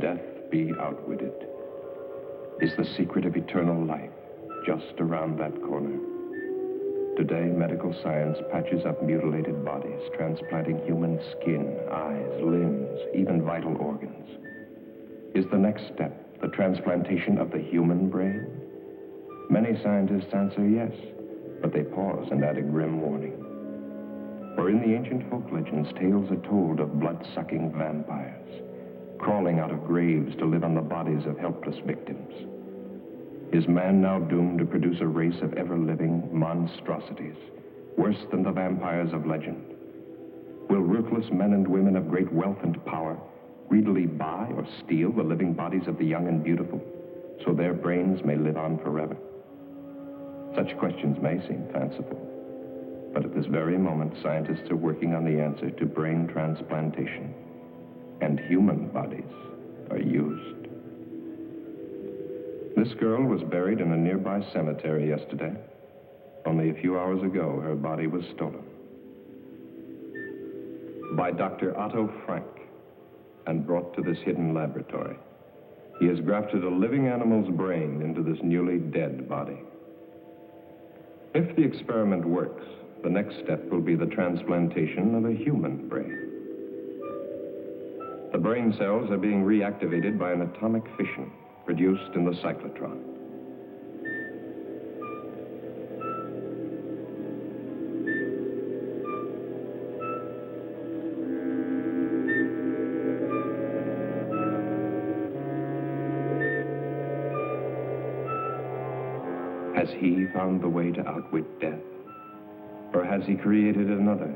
death be outwitted? Is the secret of eternal life just around that corner? Today, medical science patches up mutilated bodies, transplanting human skin, eyes, limbs, even vital organs. Is the next step the transplantation of the human brain? Many scientists answer yes, but they pause and add a grim warning. For in the ancient folk legends, tales are told of blood-sucking vampires, crawling out of graves to live on the bodies of helpless victims. Is man now doomed to produce a race of ever-living monstrosities, worse than the vampires of legend? Will ruthless men and women of great wealth and power greedily buy or steal the living bodies of the young and beautiful, so their brains may live on forever? Such questions may seem fanciful, but at this very moment, scientists are working on the answer to brain transplantation, and human bodies are used. This girl was buried in a nearby cemetery yesterday. Only a few hours ago, her body was stolen. By Dr. Otto Frank, and brought to this hidden laboratory. He has grafted a living animal's brain into this newly dead body. If the experiment works, the next step will be the transplantation of a human brain. The brain cells are being reactivated by an atomic fission produced in the cyclotron. Has he found the way to outwit death? Or has he created another?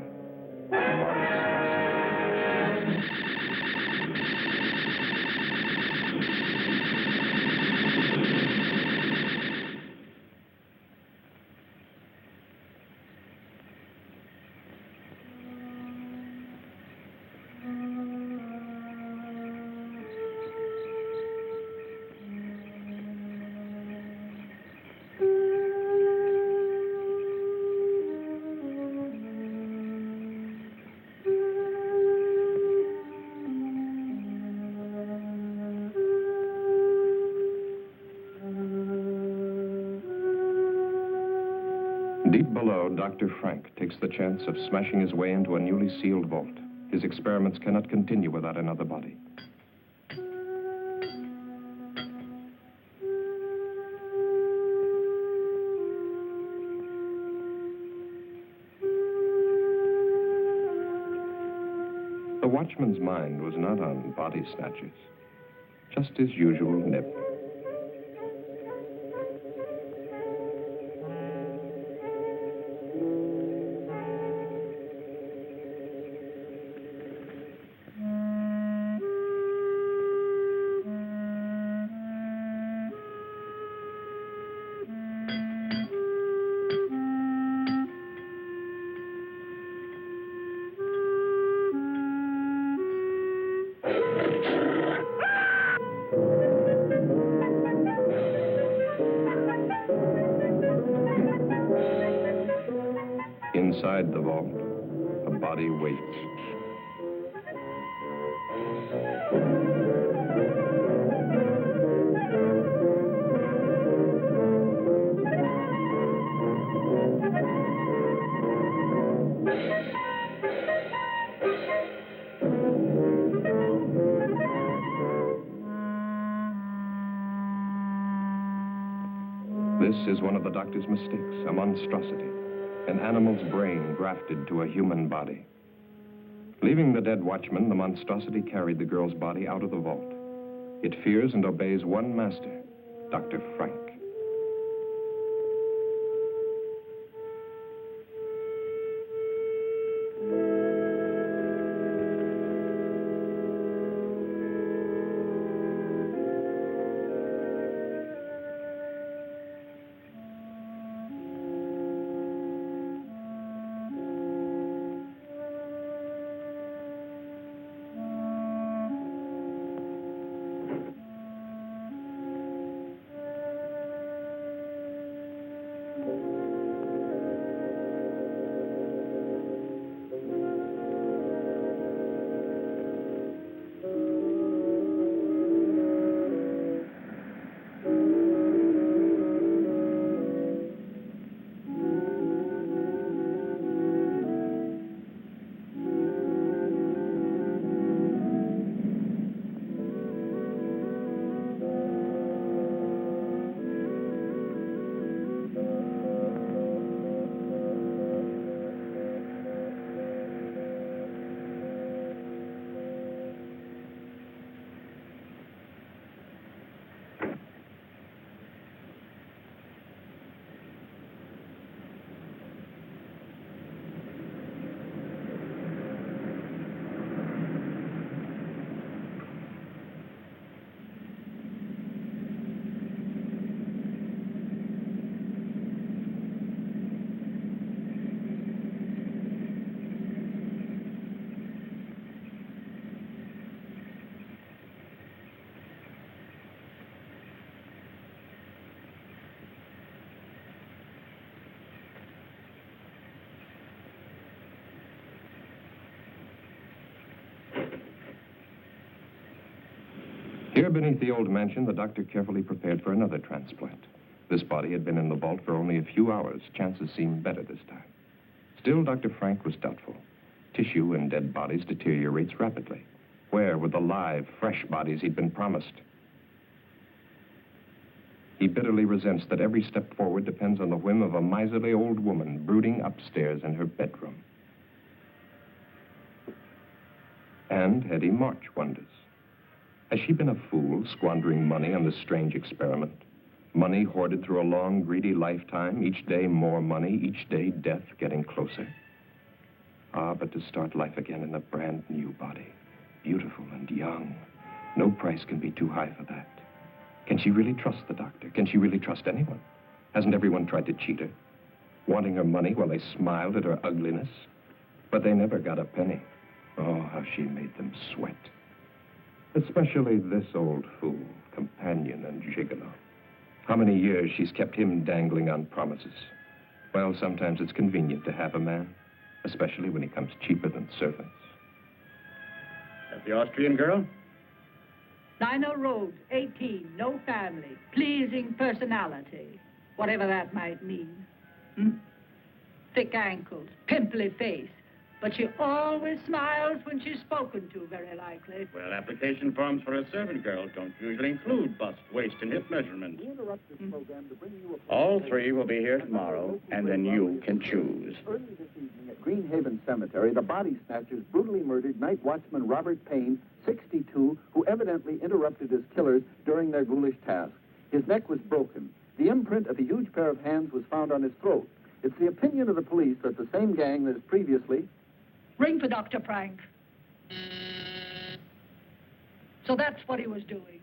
Deep below, Dr. Frank takes the chance of smashing his way into a newly sealed vault. His experiments cannot continue without another body. The watchman's mind was not on body snatchers, just his usual nip. Inside the vault, a body waits. This is one of the doctor's mistakes, a monstrosity. An animal's brain grafted to a human body. Leaving the dead watchman, the monstrosity carried the girl's body out of the vault. It fears and obeys one master, Dr. Frank. Here beneath the old mansion, the doctor carefully prepared for another transplant. This body had been in the vault for only a few hours. Chances seemed better this time. Still, Dr. Frank was doubtful. Tissue in dead bodies deteriorates rapidly. Where were the live, fresh bodies he'd been promised? He bitterly resents that every step forward depends on the whim of a miserly old woman brooding upstairs in her bedroom. And Hetty March wonders, has she been a fool, squandering money on this strange experiment? Money hoarded through a long, greedy lifetime, each day more money, each day death getting closer. Ah, but to start life again in a brand new body, beautiful and young, no price can be too high for that. Can she really trust the doctor? Can she really trust anyone? Hasn't everyone tried to cheat her? Wanting her money while they smiled at her ugliness? But they never got a penny. Oh, how she made them sweat. Especially this old fool, companion and gigolo. How many years she's kept him dangling on promises. Well, sometimes it's convenient to have a man, especially when he comes cheaper than servants. That the Austrian girl? Lionel Rhodes, 18, no family, pleasing personality, whatever that might mean. Thick ankles, pimply face, but she always smiles when she's spoken to, very likely. Well, application forms for a servant girl don't usually include bust, waist, and hip measurements. All three will be here tomorrow, and then you can choose. Early this evening at Greenhaven Cemetery, the body snatchers brutally murdered night watchman Robert Payne, 62, who evidently interrupted his killers during their ghoulish task. His neck was broken. The imprint of a huge pair of hands was found on his throat. It's the opinion of the police that the same gang that has previously... Ring for Dr. Frank. So that's what he was doing.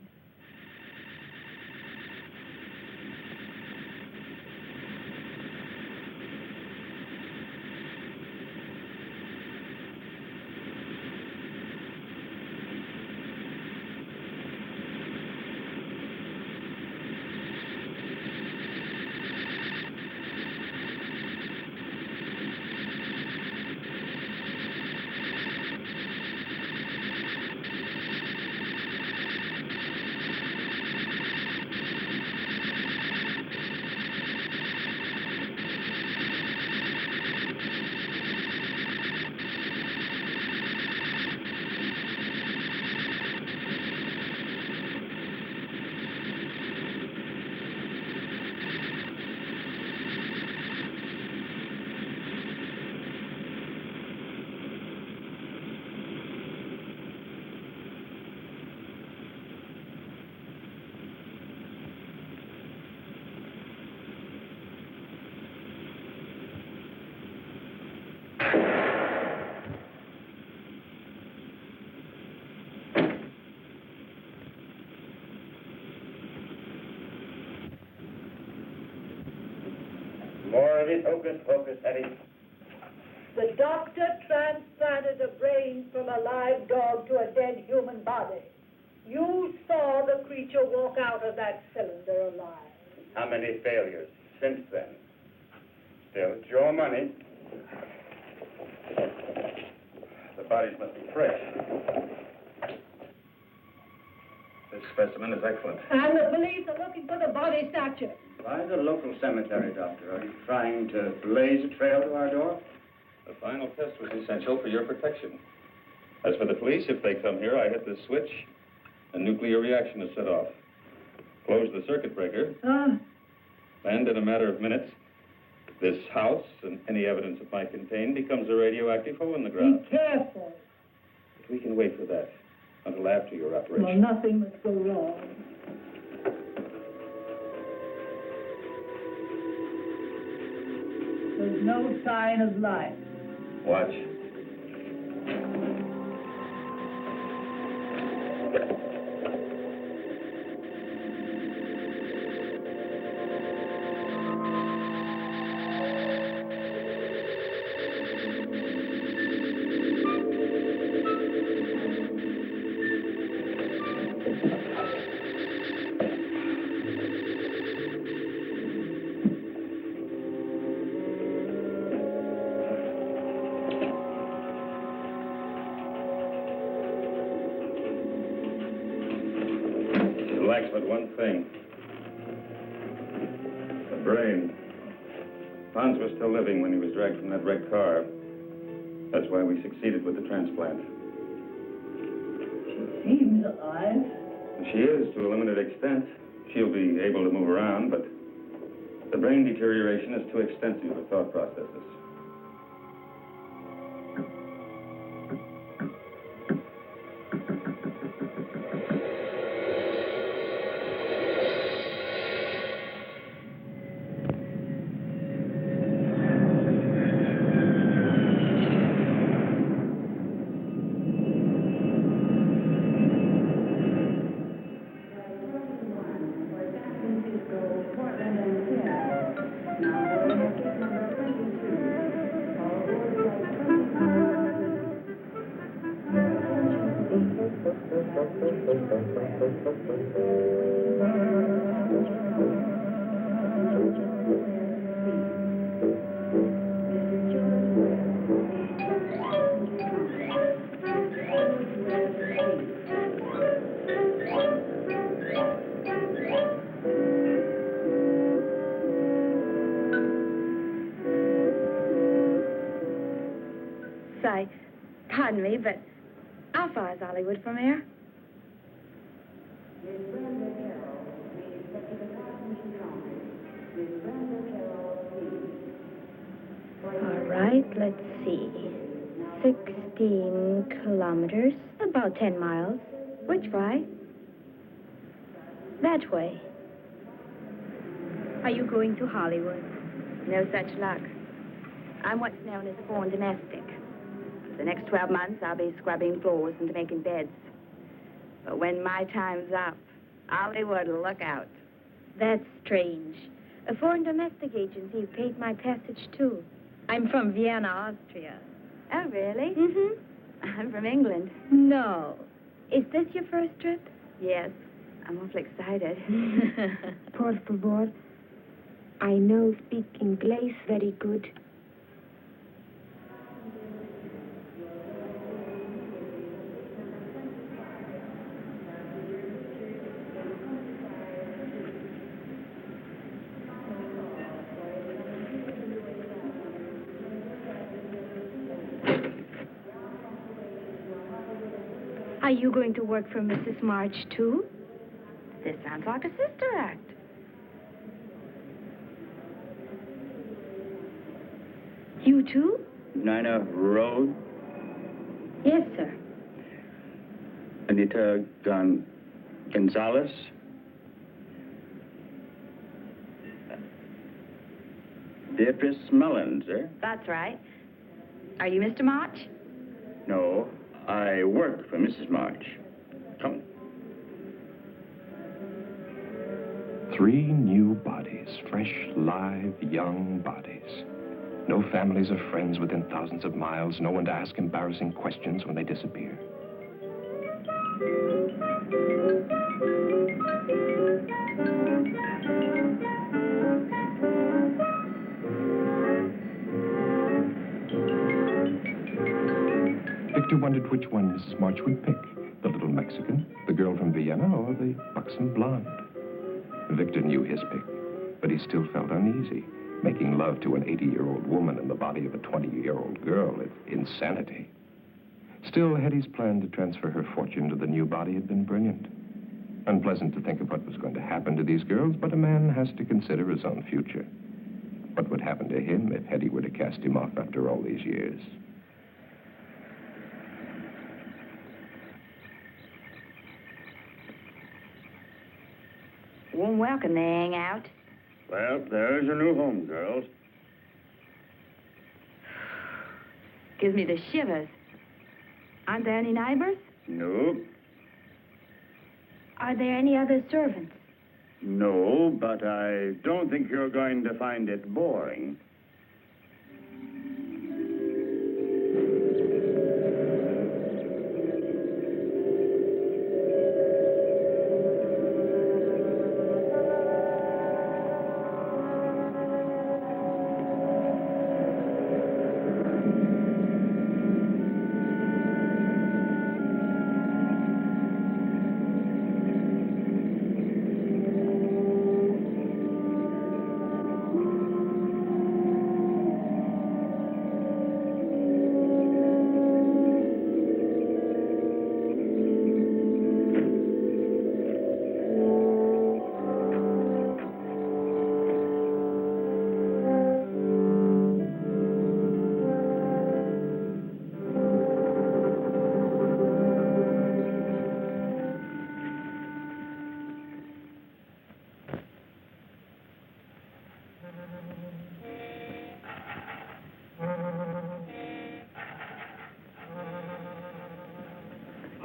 More of it, hocus pocus, Hetty. The doctor transplanted a brain from a live dog to a dead human body. You saw the creature walk out of that cylinder alive. How many failures since then? Still, it's your money. The bodies must be fresh. This specimen is excellent. And the police are looking for the body snatcher. Why the local cemetery, Doctor? Are you trying to blaze a trail to our door? The final test was essential for your protection. As for the police, if they come here, I hit the switch, a nuclear reaction is set off. Close the circuit breaker, and in a matter of minutes, this house and any evidence it might contain becomes a radioactive hole in the ground. Be careful. But we can wait for that until after your operation. Well, nothing must go wrong. There's no sign of life. Watch. lacks but one thing. The brain. Hans was still living when he was dragged from that wrecked car. That's why we succeeded with the transplant. She seems alive. She is, to a limited extent. She'll be able to move around, but the brain deterioration is too extensive for thought processes. Pardon me, but how far is Hollywood from here? All right, let's see. 16 kilometers, about 10 miles. Which way? That way. Are you going to Hollywood? No such luck. I'm what's known as a foreign domestic. For the next 12 months, I'll be scrubbing floors and making beds. But when my time's up, Hollywood will look out. That's strange. A foreign domestic agency paid my passage, too. I'm from Vienna, Austria. Oh, really? Mm-hmm. I'm from England. No. Is this your first trip? Yes. I'm awfully excited. Por favor. I know speak English very good. Are you going to work for Mrs. March, too? This sounds like a sister act. You, too? Nina Road? Yes, sir. Anita Gonzalez? Beatrice Mullins, eh? That's right. Are you Mr. March? No, I work for Mrs. March. Come. 3 new bodies, fresh, live, young bodies. No families or friends within thousands of miles, no one to ask embarrassing questions when they disappear. Victor wondered which one Mrs. March would pick, the little Mexican, the girl from Vienna, or the buxom blonde. Victor knew his pick, but he still felt uneasy. Making love to an 80-year-old woman in the body of a 20-year-old girl is insanity. Still, Hetty's plan to transfer her fortune to the new body had been brilliant. Unpleasant to think of what was going to happen to these girls, but a man has to consider his own future. What would happen to him if Hetty were to cast him off after all these years? Warm welcome they hang out. Well, there's your new home, girls. Gives me the shivers. Aren't there any neighbors? Nope. Are there any other servants? No, but I don't think you're going to find it boring.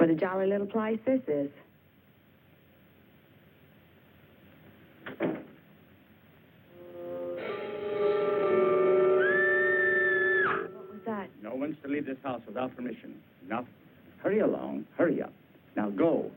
What a jolly little place this is. What was that? No one's to leave this house without permission. Now, hurry along. Hurry up. Now, go.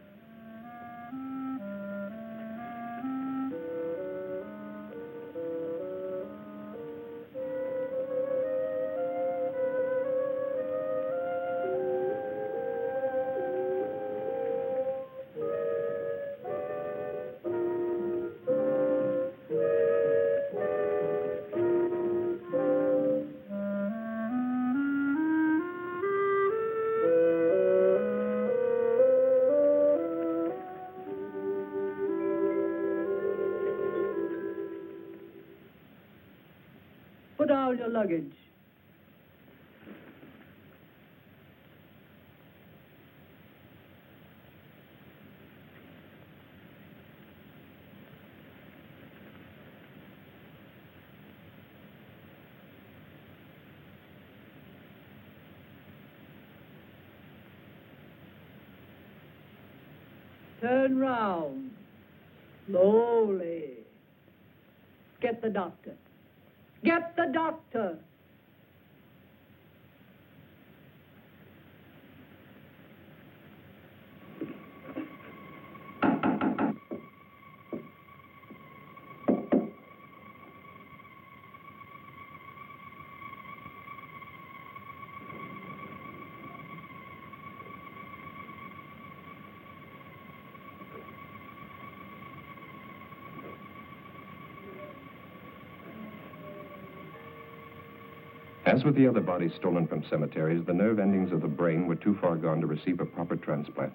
Put down your luggage. Turn round. Slowly. Get the doctor. Get the doctor. As with the other bodies stolen from cemeteries, the nerve endings of the brain were too far gone to receive a proper transplant.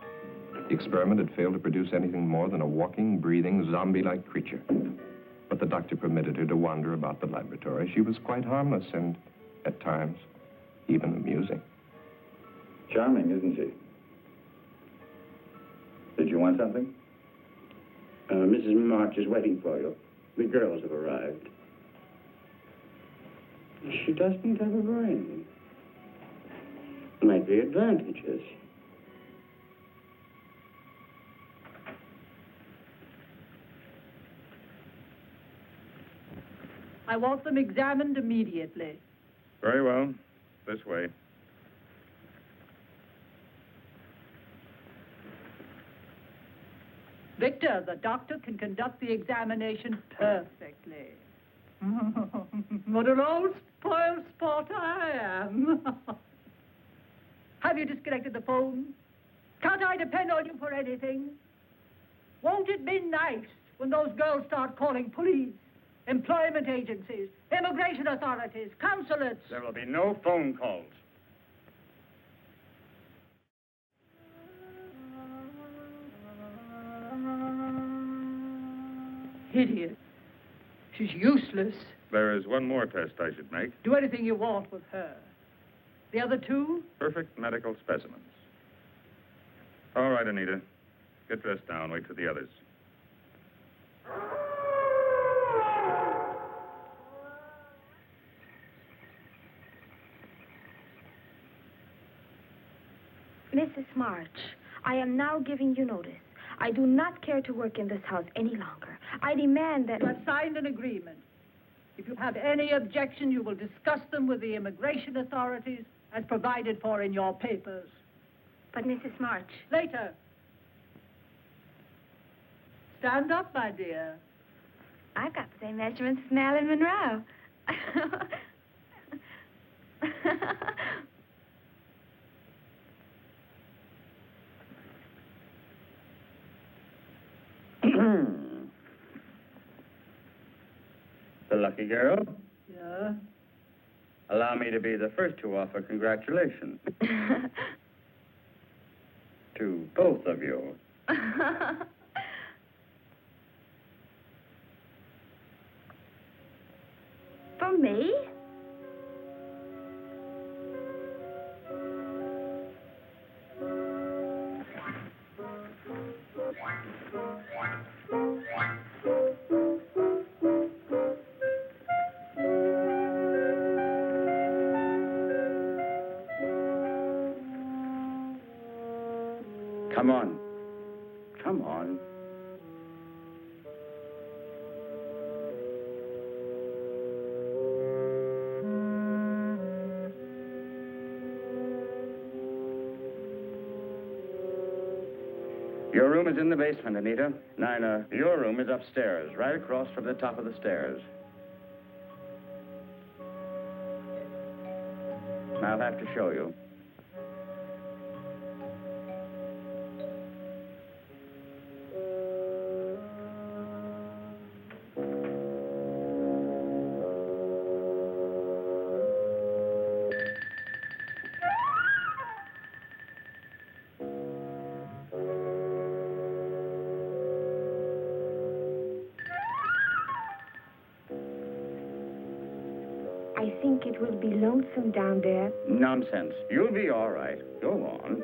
The experiment had failed to produce anything more than a walking, breathing, zombie-like creature. But the doctor permitted her to wander about the laboratory. She was quite harmless and, at times, even amusing. Charming, isn't she? Did you want something? Mrs. March is waiting for you. The girls have arrived. She doesn't have a brain. Might be advantages. I want them examined immediately. Very well. This way. Victor, the doctor can conduct the examination perfectly. What an old spoiled sport I am. Have you disconnected the phone? Can't I depend on you for anything? Won't it be nice when those girls start calling police, employment agencies, immigration authorities, consulates? There will be no phone calls. Idiot. She's useless. There is one more test I should make. Do anything you want with her. The other two? Perfect medical specimens. All right, Anita. Get dressed now and wait for the others. Mrs. March, I am now giving you notice. I do not care to work in this house any longer. I demand that... You have signed an agreement. If you have any objection, you will discuss them with the immigration authorities as provided for in your papers. But, Mrs. March... Later. Stand up, my dear. I've got the same measurements as Marilyn Monroe. The lucky girl. Yeah? Allow me to be the first to offer congratulations. To both of you. For me? Come on. Come on. Your room is in the basement, Anita. Nina, your room is upstairs, right across from the top of the stairs. I'll have to show you. I think it will be lonesome down there. Nonsense. You'll be all right. Go on.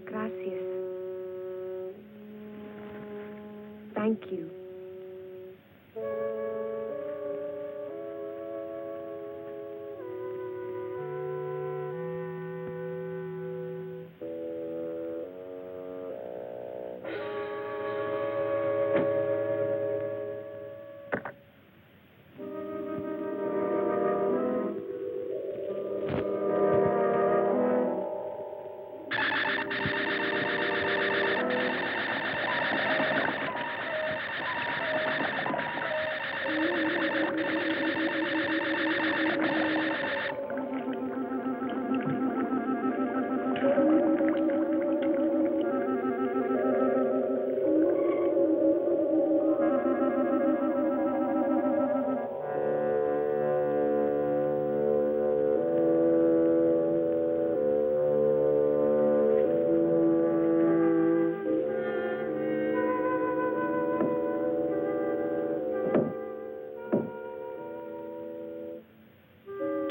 Gracias. Thank you.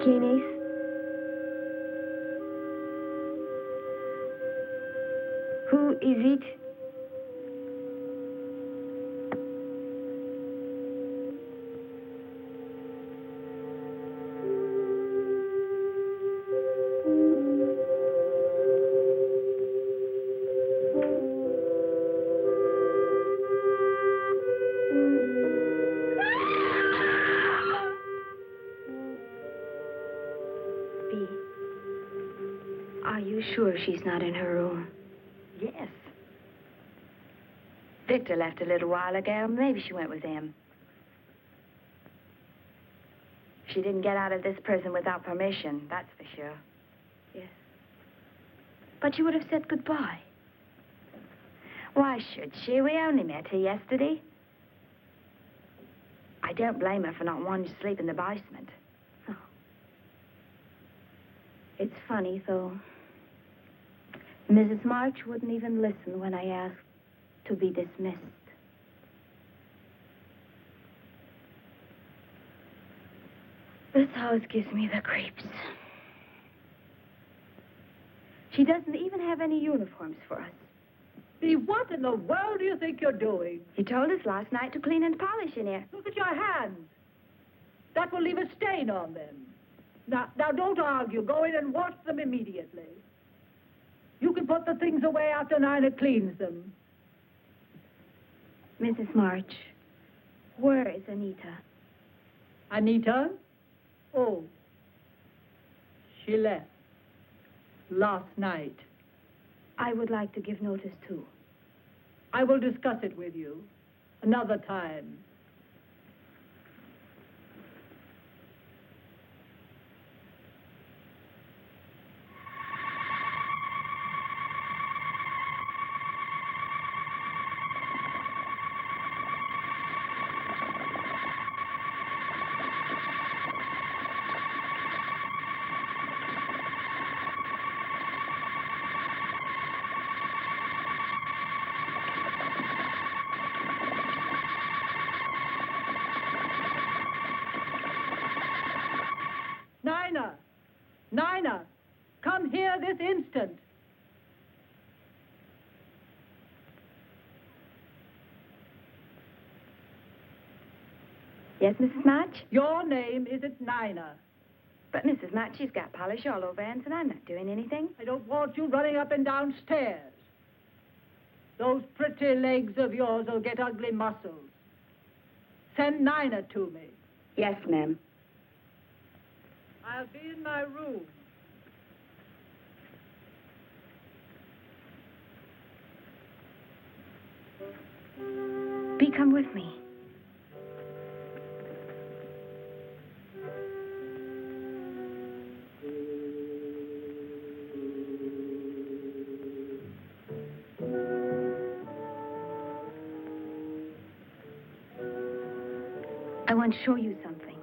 ¿Quién es? Who is it? Are you sure she's not in her room? Yes. Victor left a little while ago. Maybe she went with him. She didn't get out of this prison without permission, that's for sure. Yes. But you would have said goodbye. Why should she? We only met her yesterday. I don't blame her for not wanting to sleep in the basement. Oh. It's funny, though. Mrs. March wouldn't even listen when I asked to be dismissed. This house gives me the creeps. She doesn't even have any uniforms for us. Bea, what in the world do you think you're doing? You told us last night to clean and polish in here. Look at your hands. That will leave a stain on them. Now, don't argue. Go in and wash them immediately. You can put the things away after Nina cleans them. Mrs. March, where is Anita? Anita? Oh. She left. Last night. I would like to give notice, too. I will discuss it with you. Another time. this instant. Yes, Mrs. March? Your name isn't Nina. But, Mrs. March, she's got polish all over hands, and I'm not doing anything. I don't want you running up and down stairs. Those pretty legs of yours will get ugly muscles. Send Nina to me. Yes, ma'am. I'll be in my room. Bee, come with me. I want to show you something.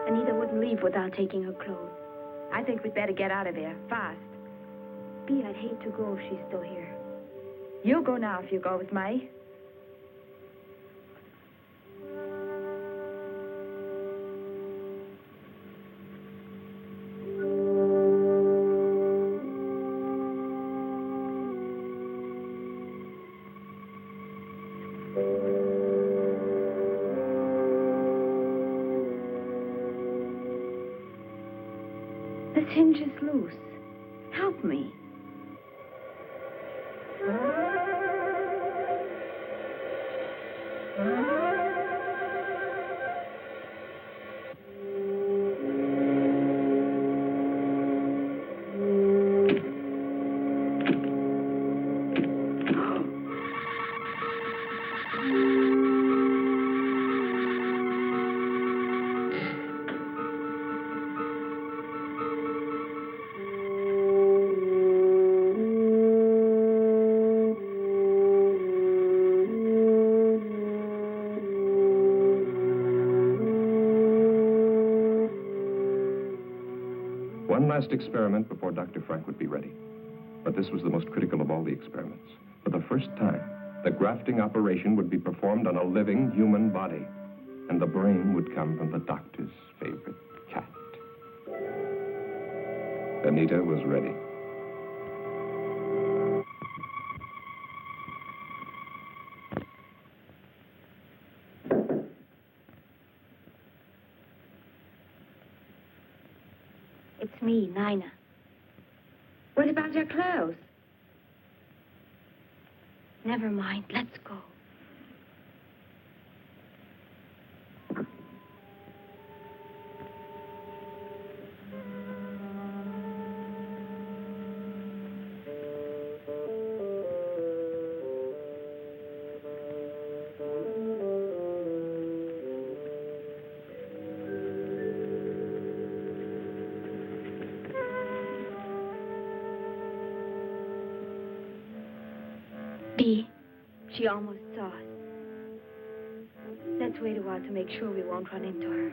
Anita wouldn't leave without taking her clothes. I think we'd better get out of here, fast. Bee, I'd hate to go if she's still here. You go now if you go with me. This hinge is loose. Help me. One last experiment before Dr. Frank would be ready. But this was the most critical of all the experiments. For the first time, the grafting operation would be performed on a living human body, and the brain would come from the doctor's favorite cat. Anita was ready. It's me, Nina. What about your clothes? Never mind. Let's go. Bee, she almost saw us. Let's wait a while to make sure we won't run into her.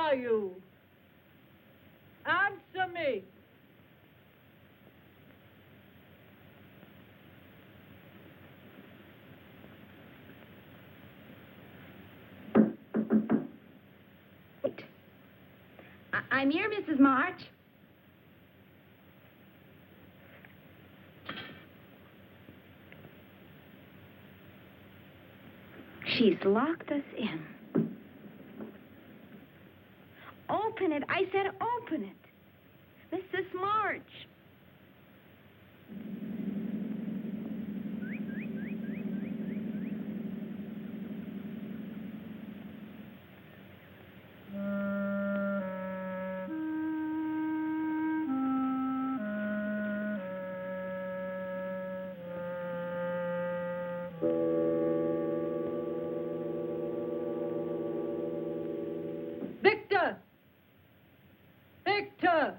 are you? Answer me. I'm here, Mrs. March. She's locked us in. Open it. I said open it. Mrs. March. Victor! Victor!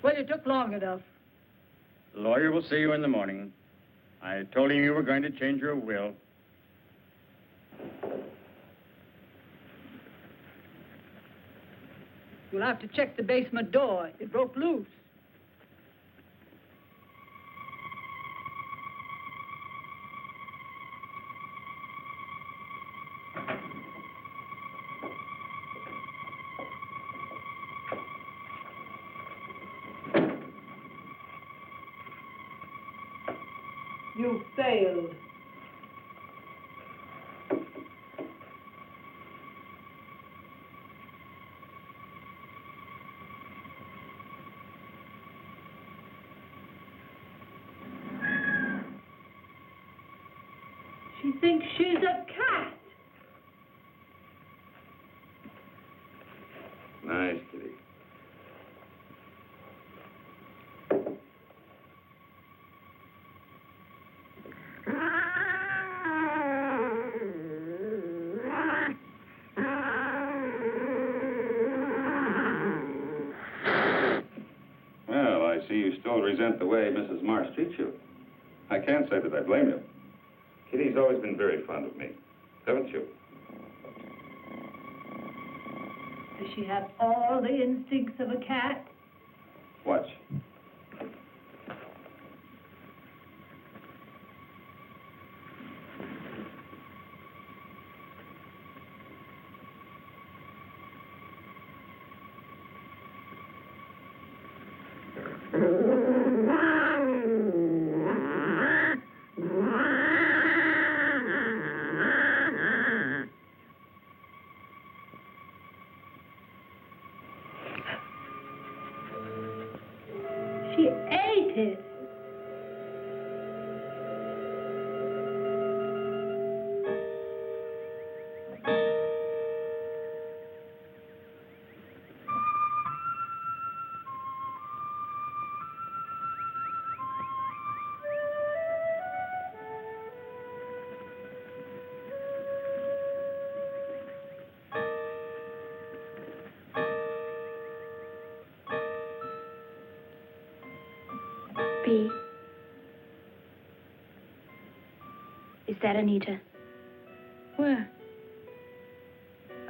Well, it took long enough. The lawyer will see you in the morning. I told him you were going to change your will. You'll have to check the basement door. It broke loose. You failed. She thinks she's a cat. Nice, Kitty. Well, I see you still resent the way Mrs. Marsh treats you. I can't say that I blame you. Kitty's always been very fond of me, haven't you? Does she have all the instincts of a cat? Watch. She ate it. B. Is that Anita? Where?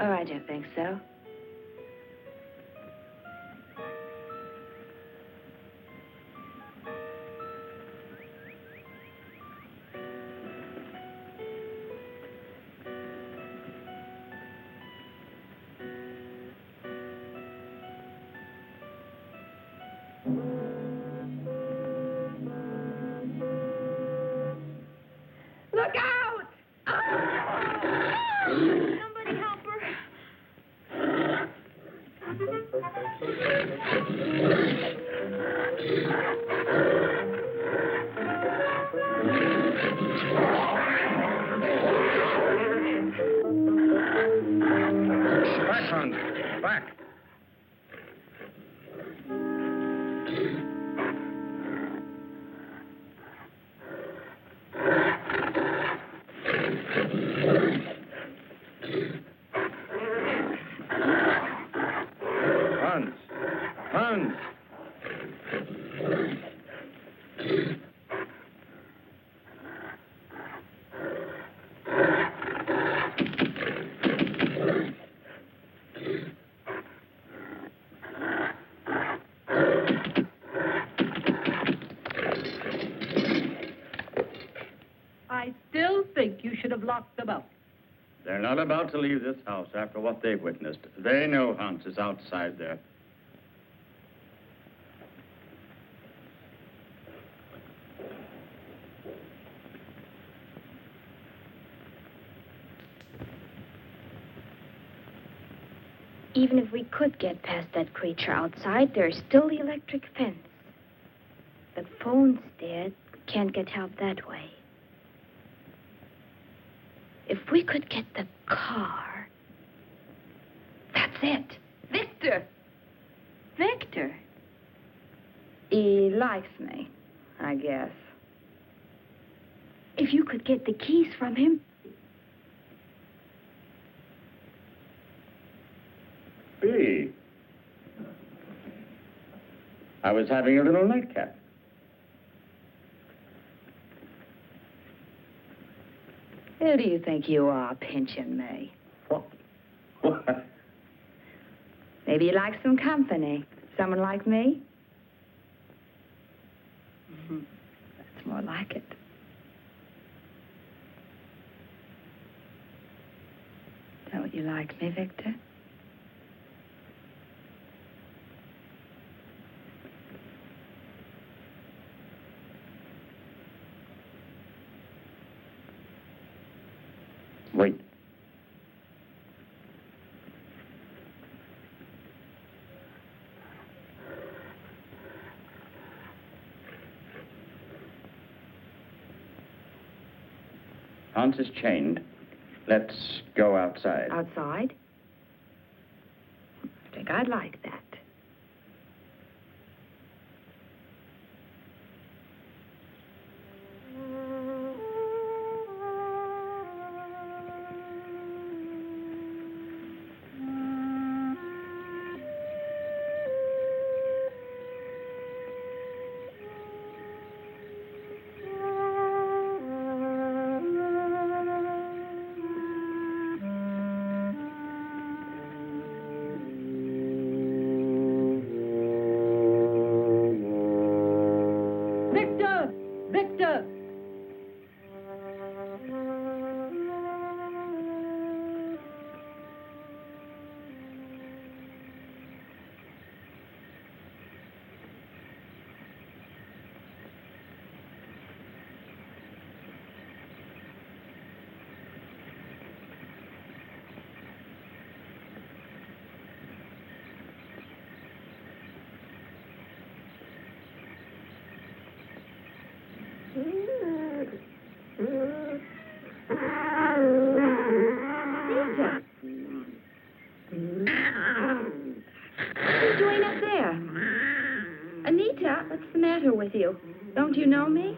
Oh, I don't think so. Look out! Somebody help her. Back, Hans. Back. Hans. think you should have locked them up. They're not about to leave this house after what they've witnessed. They know Hans is outside there. Even if we could get past that creature outside, there's still the electric fence. The phone's dead. We can't get help that way. If we could get the car... That's it. Victor! Victor? He likes me, I guess. If you could get the keys from him... B. I was having a little nightcap. Who do you think you are, pinching me? What? What? Maybe you like some company. Someone like me? That's more like it. Don't you like me, Victor? Wait. Hans is chained. Let's go outside. Outside? I think I'd like that. What's the matter with you? Don't you know me?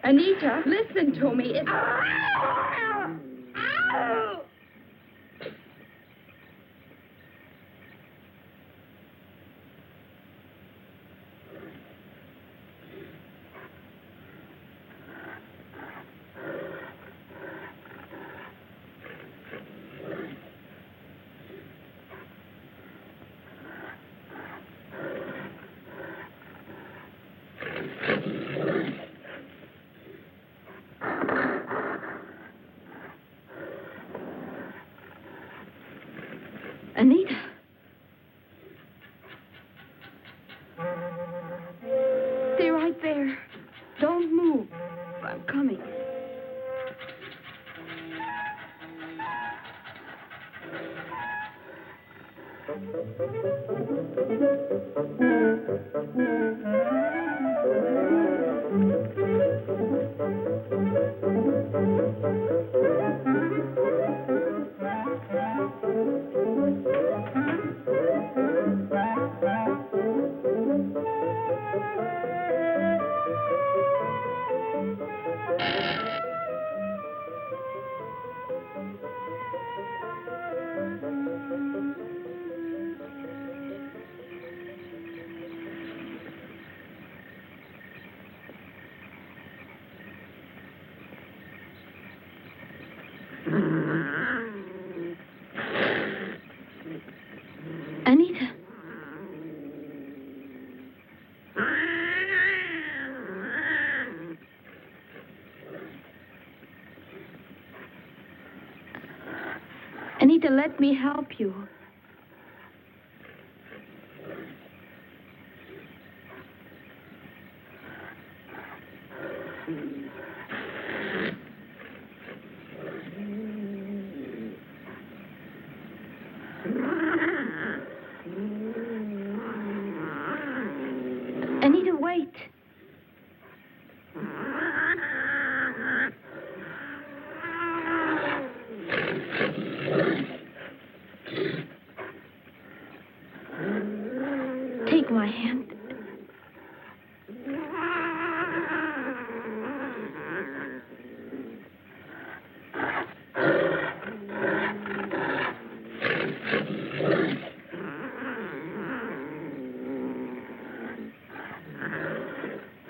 Anita, listen to me. It's... Anita. Stay right there. Don't move. I'm coming. Anita. Anita, let me help you. Anita, wait. Take my hand.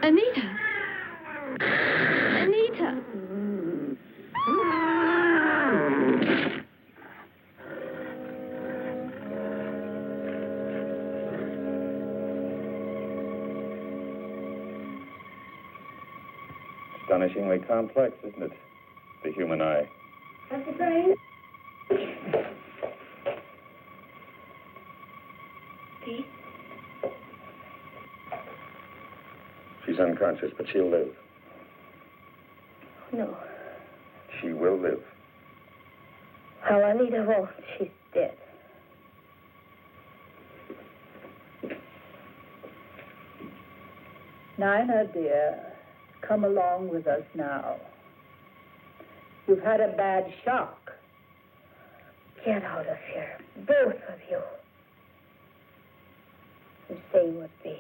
Anita. Anita. Astonishingly complex, isn't it? The human eye. Dr. Crane? Pete? She's unconscious, but she'll live. No. She will live. Well, Anita won't. She's dead. Nina, dear, come along with us now. You've had a bad shock. Get out of here, both of you. You say would be.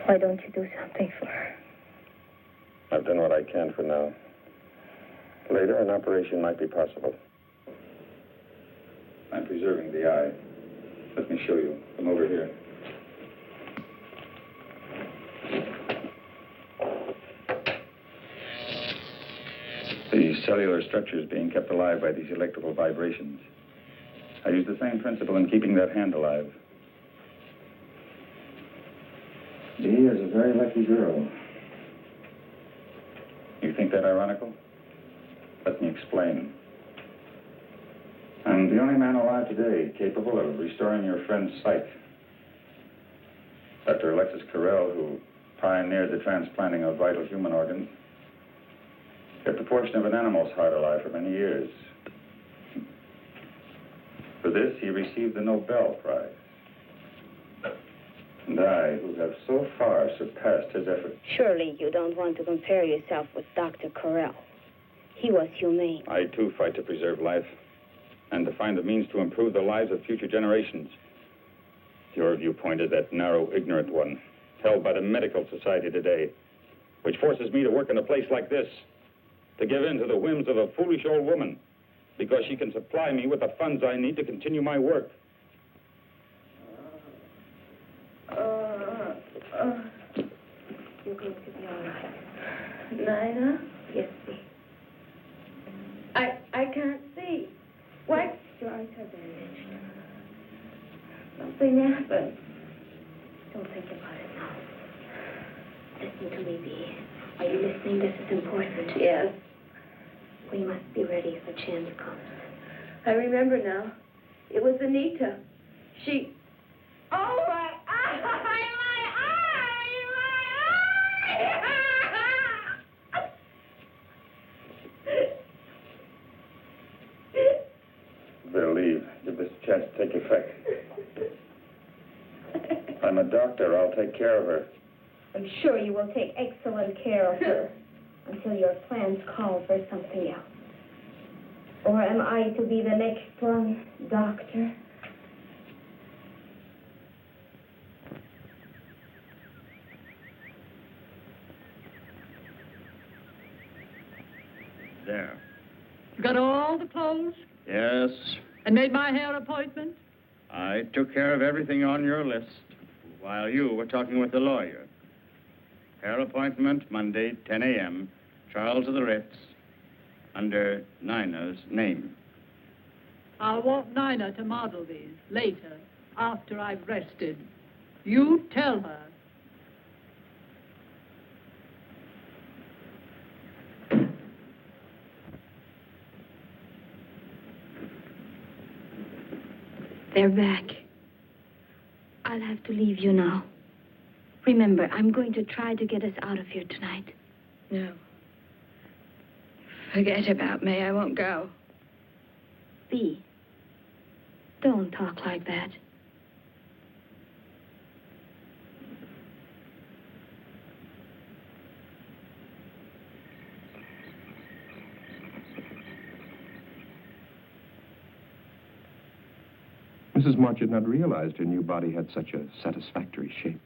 Why don't you do something for her? I've done what I can for now. Later, an operation might be possible. I'm preserving the eye. Let me show you. Come over here. The cellular structure is being kept alive by these electrical vibrations. I use the same principle in keeping that hand alive. Dee is a very lucky girl. You think that ironical? Let me explain. I'm the only man alive today capable of restoring your friend's sight. Dr. Alexis Carrel, who pioneered the transplanting of vital human organs, kept a portion of an animal's heart alive for many years. For this, he received the Nobel Prize. And I, who have so far surpassed his efforts. Surely you don't want to compare yourself with Dr. Carrel. He was humane. I, too, fight to preserve life and to find the means to improve the lives of future generations. Your viewpoint is that narrow, ignorant one, held by the medical society today, which forces me to work in a place like this, to give in to the whims of a foolish old woman, because she can supply me with the funds I need to continue my work. You're going to be all right. Nina? Yes, see. I can't see. What? Your eyes are bandaged. Something happened. Don't think about it now. Listen to me, Bee. Are you listening? This is important. Yes. We must be ready if a chance comes. I remember now. It was Anita. She... Oh, my eye! They'll leave. Give this a chance to take effect. I'm a doctor. I'll take care of her. I'm sure you will take excellent care of her until your plans call for something else. Or am I to be the next one, Doctor? There. You got all the clothes Yes, and made my hair appointment? I took care of everything on your list while you were talking with the lawyer. Hair appointment, Monday, 10 a.m. Charles of the Ritz, under Nina's name. I'll want Nina to model these later, after I've rested. You tell her. They're back. I'll have to leave you now. Remember, I'm going to try to get us out of here tonight. No. Forget about me. I won't go. Bea, don't talk like that. Mrs. March had not realized her new body had such a satisfactory shape.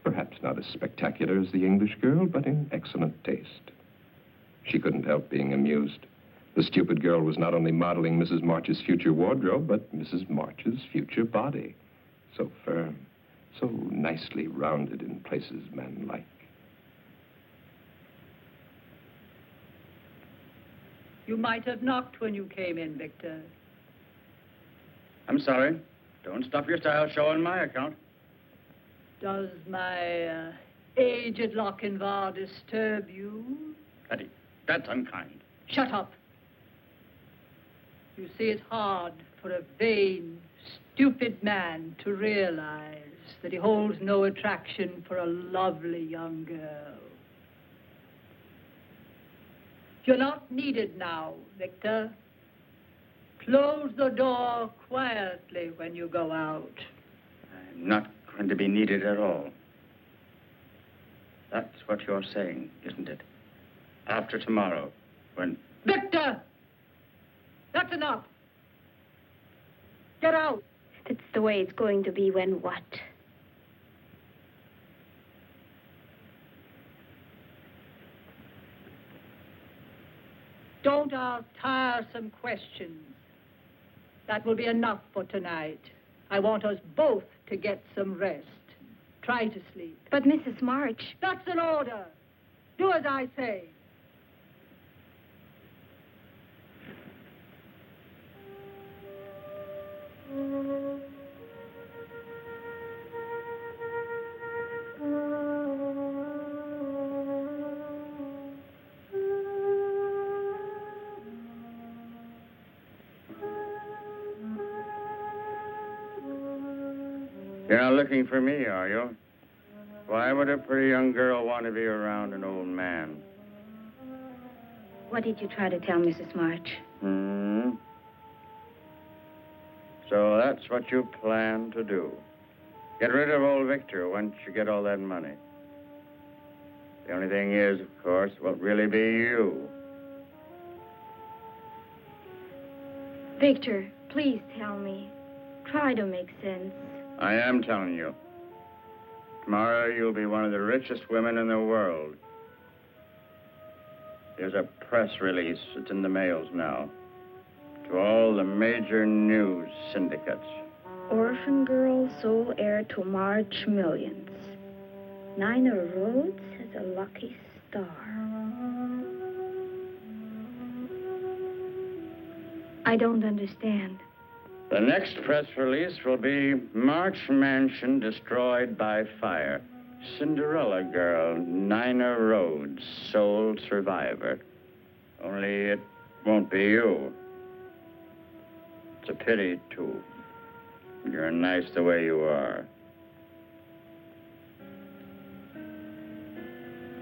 Perhaps not as spectacular as the English girl, but in excellent taste. She couldn't help being amused. The stupid girl was not only modeling Mrs. March's future wardrobe, but Mrs. March's future body. So firm, so nicely rounded in places men like. You might have knocked when you came in, Victor. I'm sorry. Don't stuff your style show on my account. Does my aged Lochinvar disturb you? Betty, that's unkind. Shut up. You see, it's hard for a vain, stupid man to realize that he holds no attraction for a lovely young girl. You're not needed now, Victor. Close the door quietly when you go out. I'm not going to be needed at all. That's what you're saying, isn't it? After tomorrow, when... Victor! That's enough. Get out. That's the way it's going to be when what? Don't ask tiresome questions. That will be enough for tonight. I want us both to get some rest. Try to sleep. But Mrs. March... That's an order. Do as I say. You're not looking for me, are you? Why would a pretty young girl want to be around an old man? What did you try to tell Mrs. March? So that's what you plan to do. Get rid of old Victor once you get all that money. The only thing is, of course, it won't really be you. Victor, please tell me. Try to make sense. I am telling you. Tomorrow you'll be one of the richest women in the world. There's a press release. It's in the mails now. To all the major news syndicates. Orphan girl, sole heir to March millions. Nina Rhodes has a lucky star. I don't understand. The next press release will be March Mansion destroyed by fire. Cinderella girl, Nina Rhodes, sole survivor. Only it won't be you. It's a pity, too. You're nice the way you are.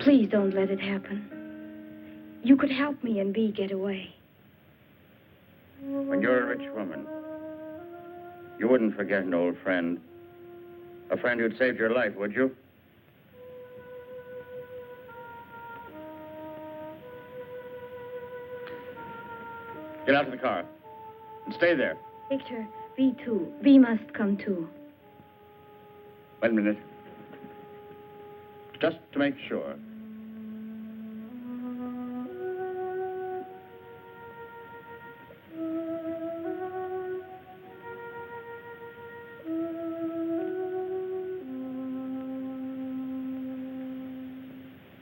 Please don't let it happen. You could help me and Bea get away. When you're a rich woman, you wouldn't forget an old friend. A friend who'd saved your life, would you? Get out of the car. And stay there. Victor, Bea too. Bea must come too. Wait a minute. Just to make sure.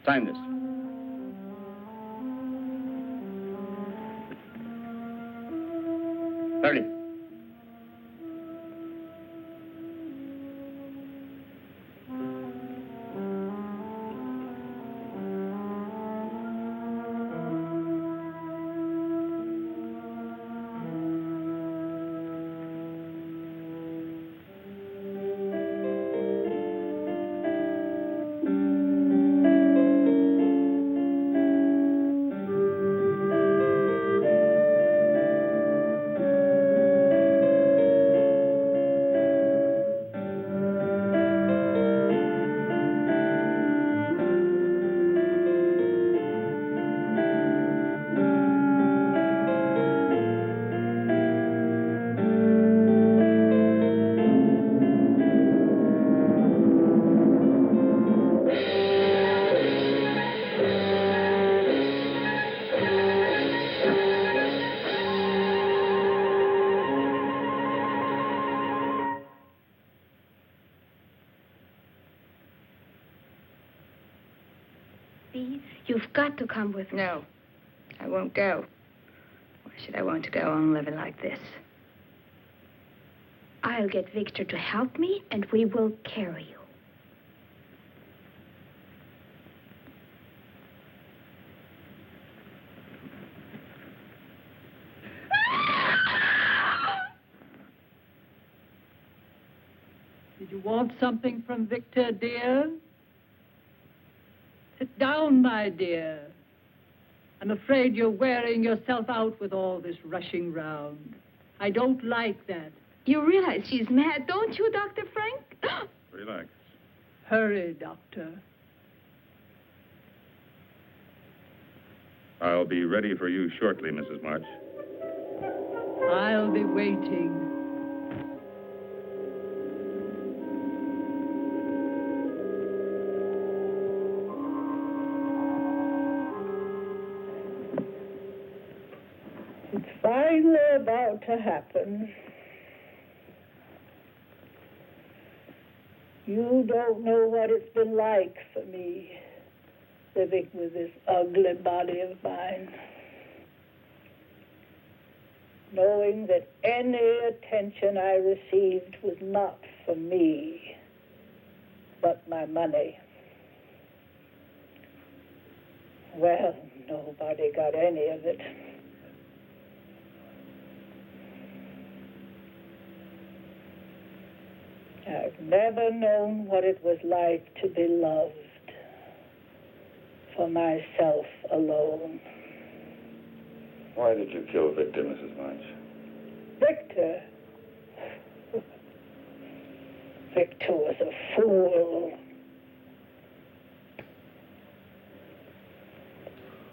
Sign this. Hurry. You've got to come with me. No, I won't go. Why should I want to go on living like this? I'll get Victor to help me, and we will carry you. Did you want something from Victor, dear? Sit down, my dear. I'm afraid you're wearing yourself out with all this rushing round. I don't like that. You realize she's mad, don't you, Dr. Frank? Relax. Hurry, Doctor. I'll be ready for you shortly, Mrs. March. I'll be waiting. It's finally about to happen. You don't know what it's been like for me, living with this ugly body of mine. Knowing that any attention I received was not for me, but my money. Well, nobody got any of it. I've never known what it was like to be loved for myself alone. Why did you kill Victor, Mrs. March? Victor? Victor was a fool.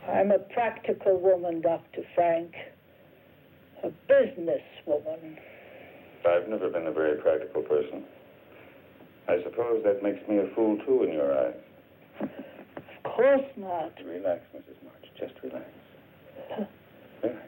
I'm a practical woman, Dr. Frank. A business woman. I've never been a very practical person. I suppose that makes me a fool, too, in your eyes. Of course not. Relax, Mrs. March. Just relax. Relax.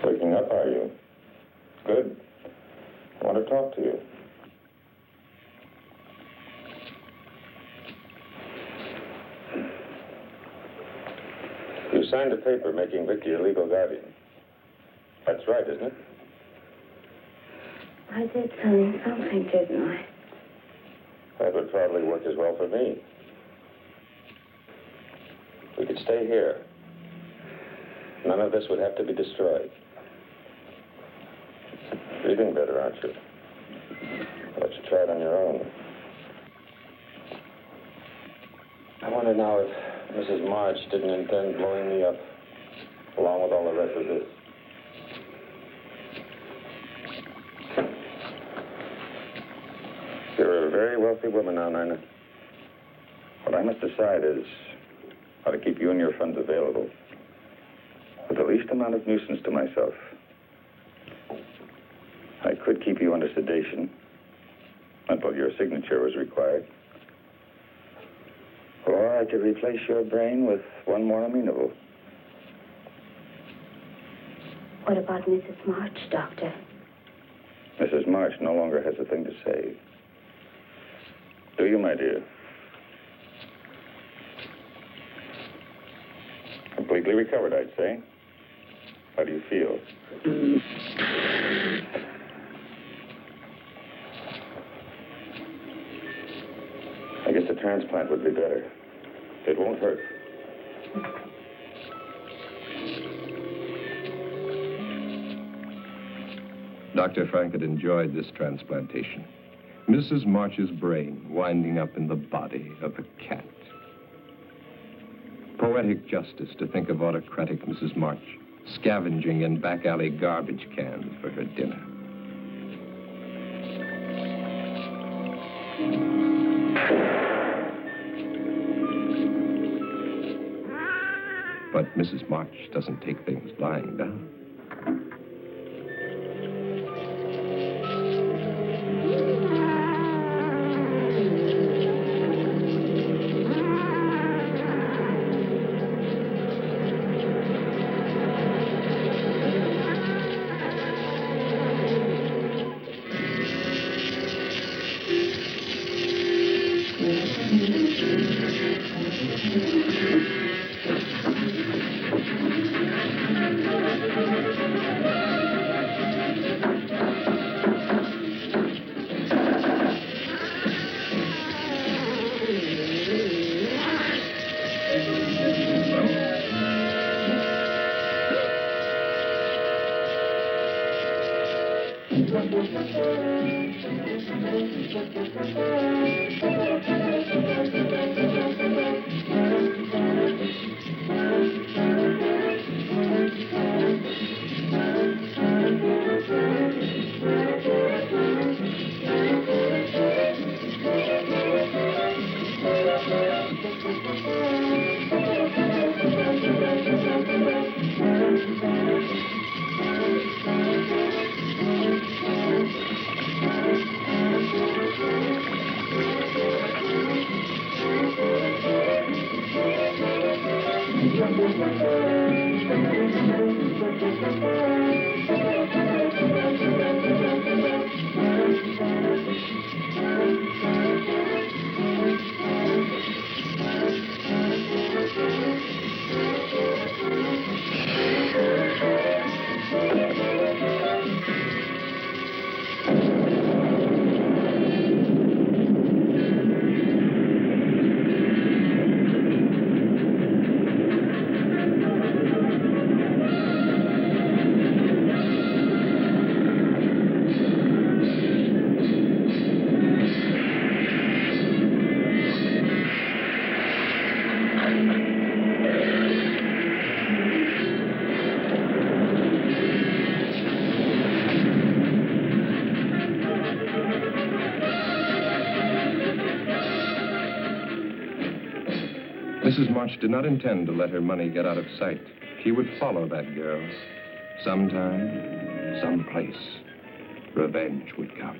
Waking up, are you? Good. I want to talk to you. You signed a paper making Vicky your legal guardian. That's right, isn't it? I did sign something, didn't I? That would probably work as well for me. We could stay here. None of this would have to be destroyed. Breathing better, aren't you? Why don't you try it on your own? I wonder now if Mrs. March didn't intend blowing me up, along with all the rest of this. You're a very wealthy woman now, Nina. What I must decide is how to keep you and your funds available with the least amount of nuisance to myself. I could keep you under sedation until your signature was required. Or I could replace your brain with one more amenable. What about Mrs. March, Doctor? Mrs. March no longer has a thing to say. Do you, my dear? Completely recovered, I'd say. How do you feel? I guess a transplant would be better. It won't hurt. Dr. Frank had enjoyed this transplantation. Mrs. March's brain winding up in the body of a cat. Poetic justice to think of autocratic Mrs. March scavenging in back alley garbage cans for her dinner. But Mrs. March doesn't take things lying down. Mrs. March did not intend to let her money get out of sight. She would follow that girl. Sometime, someplace, revenge would come.